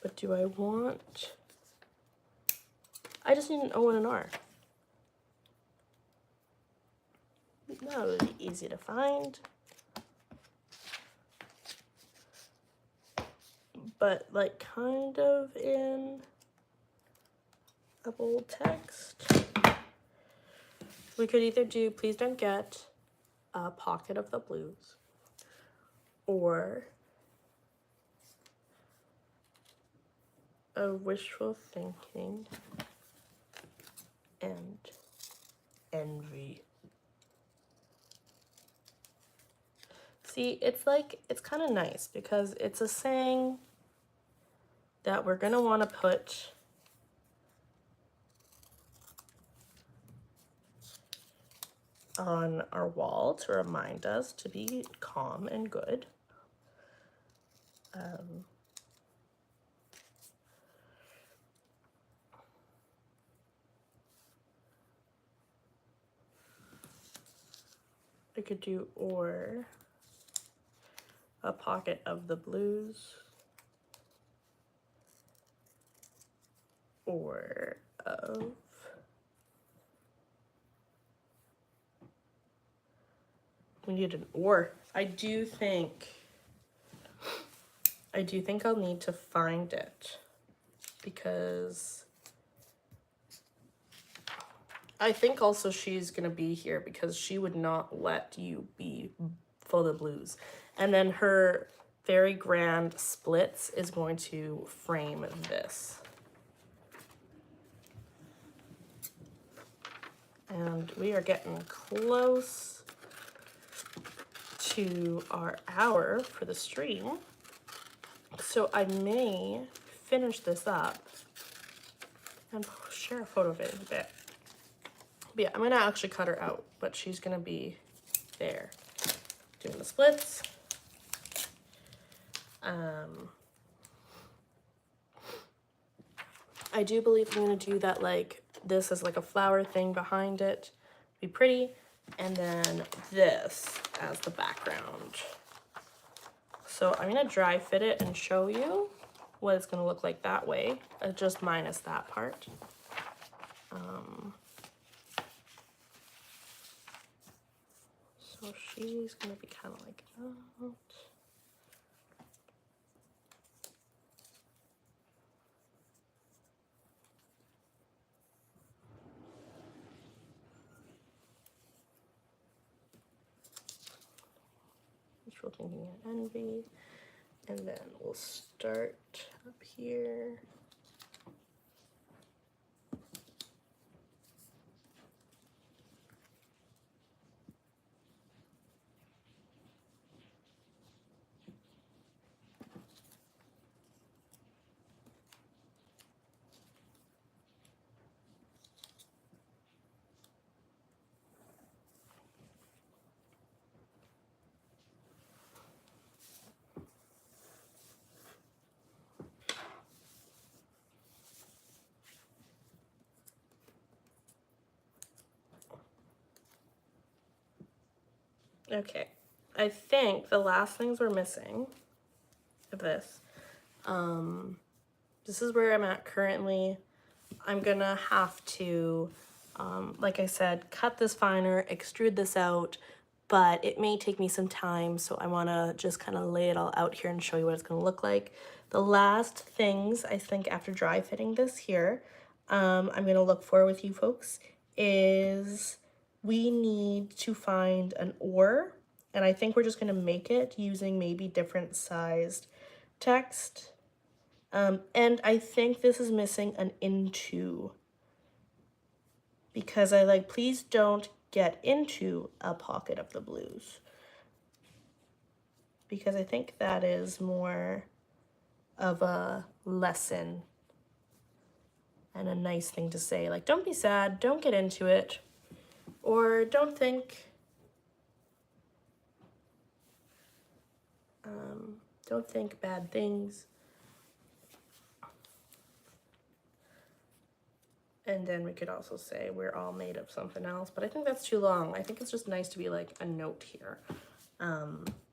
But do I want... I just need an O and an R. That would be easy to find. but like kind of in a bold text. We could either do Please Don't Get a Pocket of the Blues, or a Wishful Thinking and Envy. See, it's like, it's kind of nice because it's a saying that we're gonna want to put on our wall to remind us to be calm and good. I could do or a pocket of the blues, or of we need an or. I do think I'll need to find it because I think also she's gonna be here because she would not let you be full of blues. And then her very grand splits is going to frame this. And we are getting close to our hour for the stream. So I may finish this up and share a photo of it in a bit. But yeah, I'm gonna actually cut her out, but she's gonna be there doing the splits. I do believe I'm gonna do that, like this is like a flower thing behind it, be pretty, and then this as the background. So I'm gonna dry fit it and show you what it's gonna look like that way, just minus that part. So she's gonna be kind of like that. Wishful Thinking and Envy. And then we'll start up here. Okay, I think the last things we're missing of this, this is where I'm at currently. I'm gonna have to, like I said, cut this finer, extrude this out, but it may take me some time, so I wanna just kind of lay it all out here and show you what it's gonna look like. The last things, I think after dry fitting this here, I'm gonna look for with you folks is we need to find an or, and I think we're just gonna make it using maybe different sized text. And I think this is missing an into, because I like, please don't get into a pocket of the blues, because I think that is more of a lesson and a nice thing to say. Like, don't be sad, don't get into it, or don't think, bad things. And then we could also say we're all made of something else, but I think that's too long. I think it's just nice to be like a note here.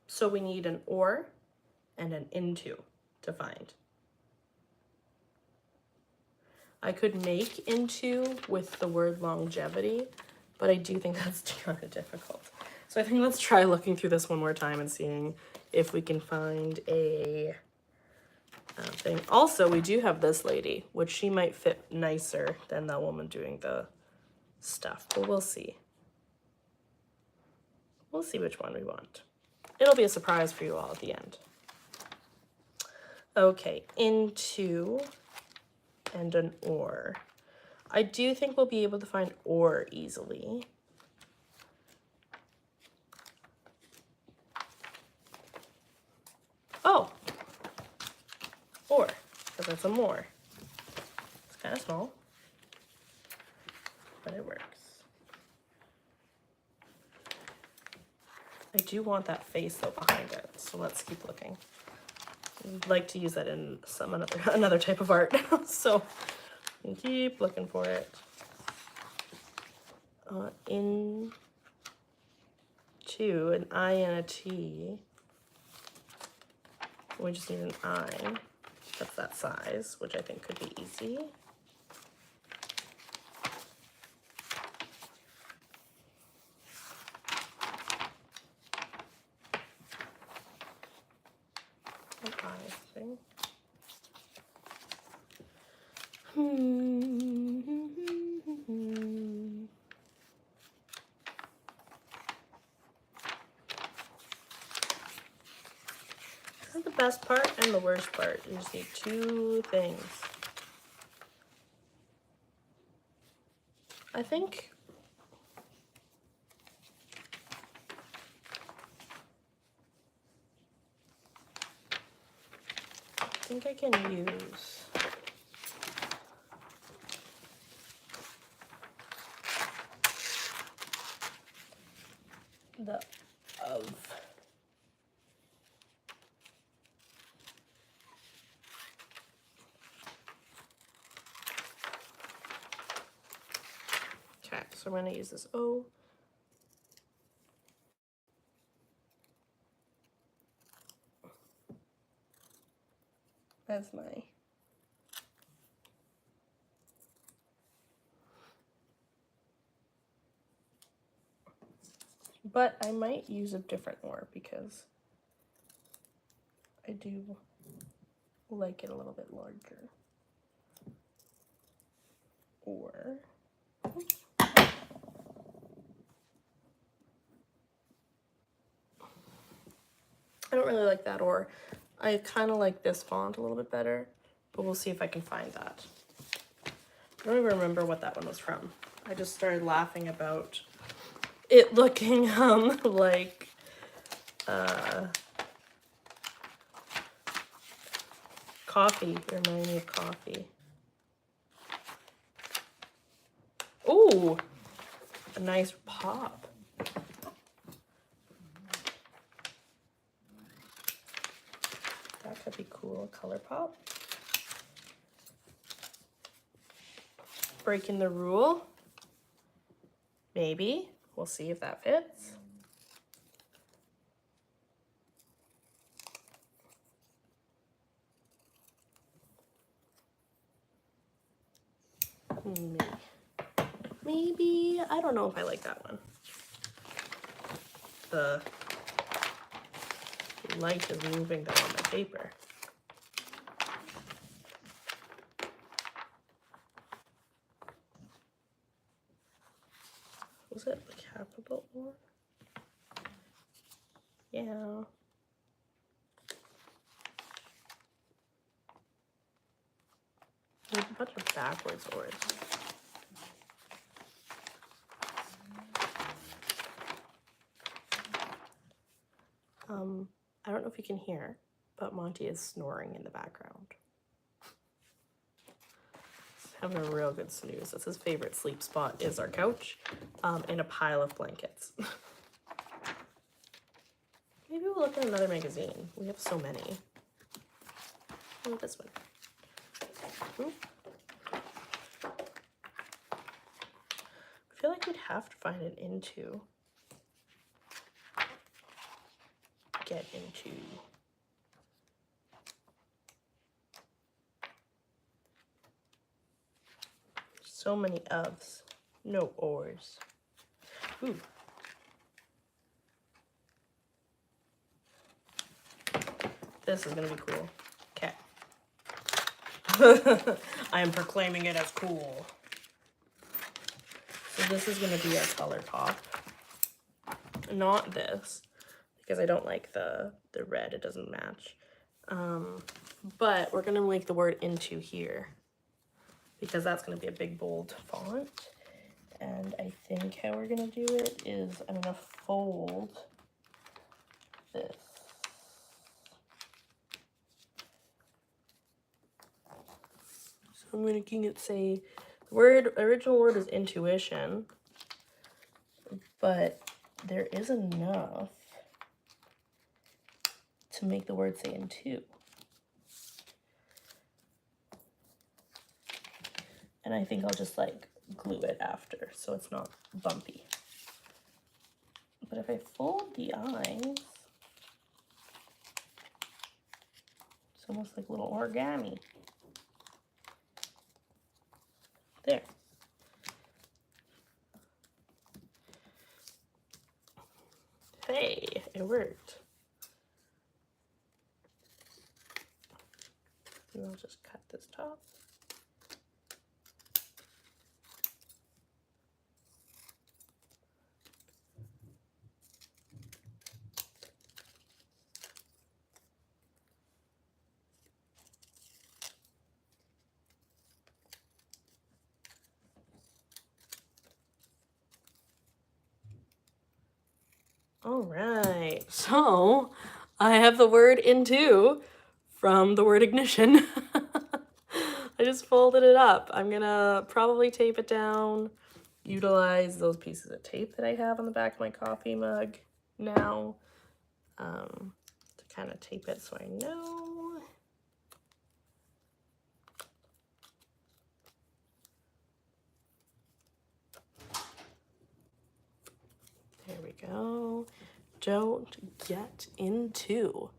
So we need an or and an into to find. I could make into with the word longevity, but I do think that's kind of difficult. So I think let's try looking through this one more time and seeing if we can find a thing. Also, we do have this lady, which she might fit nicer than that woman doing the stuff, but we'll see. We'll see which one we want. It'll be a surprise for you all at the end. Okay, into and an or. I do think we'll be able to find or easily. Oh, or, because that's a more. It's kind of small, but it works. I do want that face though behind it, so let's keep looking. I'd like to use that in some another type of art, so keep looking for it. Into an I and a T. We just need an I. That's that size, which I think could be easy. An I thing. This is the best part and the worst part. You just need two things. I think I can use the of. Okay, so I'm going to use this O. As my but I might use a different or because I do like it a little bit larger. Or I don't really like that or. I kind of like this font a little bit better, but we'll see if I can find that. I don't even remember what that one was from. I just started laughing about it looking like coffee, reminding me of coffee. Ooh, a nice pop. That could be cool, color pop. Breaking the rule. Maybe. We'll see if that fits. Maybe. I don't know if I like that one. The light is moving though on my paper. Was it the capital or? Yeah. There's a bunch of backwards ors. I don't know if you can hear, but Monty is snoring in the background. He's having a real good snooze. That's his favorite sleep spot is our couch and a pile of blankets. Maybe we'll look at another magazine. We have so many. Oh, this one. Ooh. I feel like we'd have to find an into. Get into. So many ofs, no ors. Ooh. This is gonna be cool. Okay. I am proclaiming it as cool. So this is going to be our color pop. Not this, because I don't like the red. It doesn't match. But we're going to make the word into here, because that's going to be a big, bold font. And I think how we're going to do it is I'm going to fold this. So I'm making it say, the original word is intuition, but there is enough to make the word say into. And I think I'll just like glue it after so it's not bumpy. But if I fold the eyes, it's almost like little origami. There. Hey, it worked. And I'll just cut this top. All right, so I have the word into from the word ignition. I just folded it up. I'm gonna probably tape it down, utilize those pieces of tape that I have on the back of my coffee mug now to kind of tape it so I know. There we go. Don't get into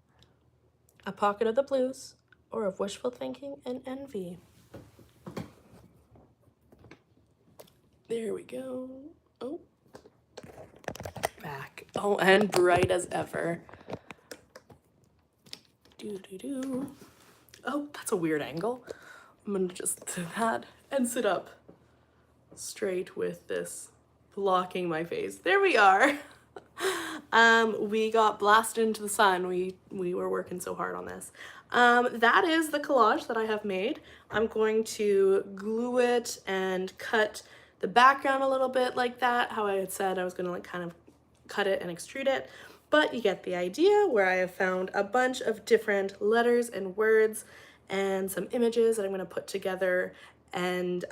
a pocket of the blues or of wishful thinking and envy. There we go. Oh, back. Oh, and bright as ever. Do. Oh, that's a weird angle. I'm gonna just do that and sit up straight with this blocking my face. There we are. We got blasted into the sun. We were working so hard on this. That is the collage that I have made. I'm going to glue it and cut the background a little bit like that, how I had said I was gonna like kind of cut it and extrude it, but you get the idea, where I have found a bunch of different letters and words and some images that I'm gonna put together and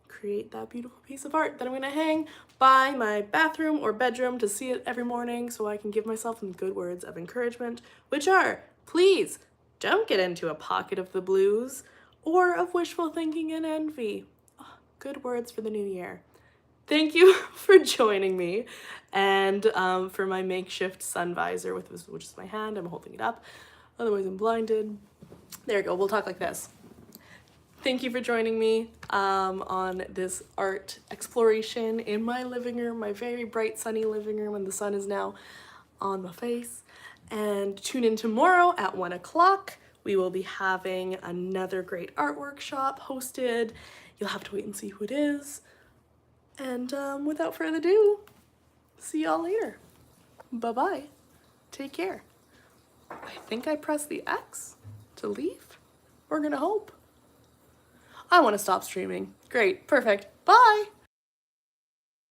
create that beautiful piece of art that I'm gonna hang by my bathroom or bedroom to see it every morning so I can give myself some good words of encouragement, which are, please don't get into a pocket of the blues or of wishful thinking and envy. Oh, good words for the new year. Thank you for joining me, and for my makeshift sun visor, which is my hand. I'm holding it up, otherwise I'm blinded. There we go, we'll talk like this. Thank you for joining me on this art exploration in my living room, my very bright sunny living room, and the sun is now on my face. And tune in tomorrow at 1 o'clock. We will be having another great art workshop hosted. You'll have to wait and see who it is. And without further ado, see y'all later. Bye-bye. Take care. I think I pressed the X to leave. We're gonna hope. I want to stop streaming. Great. Perfect. Bye.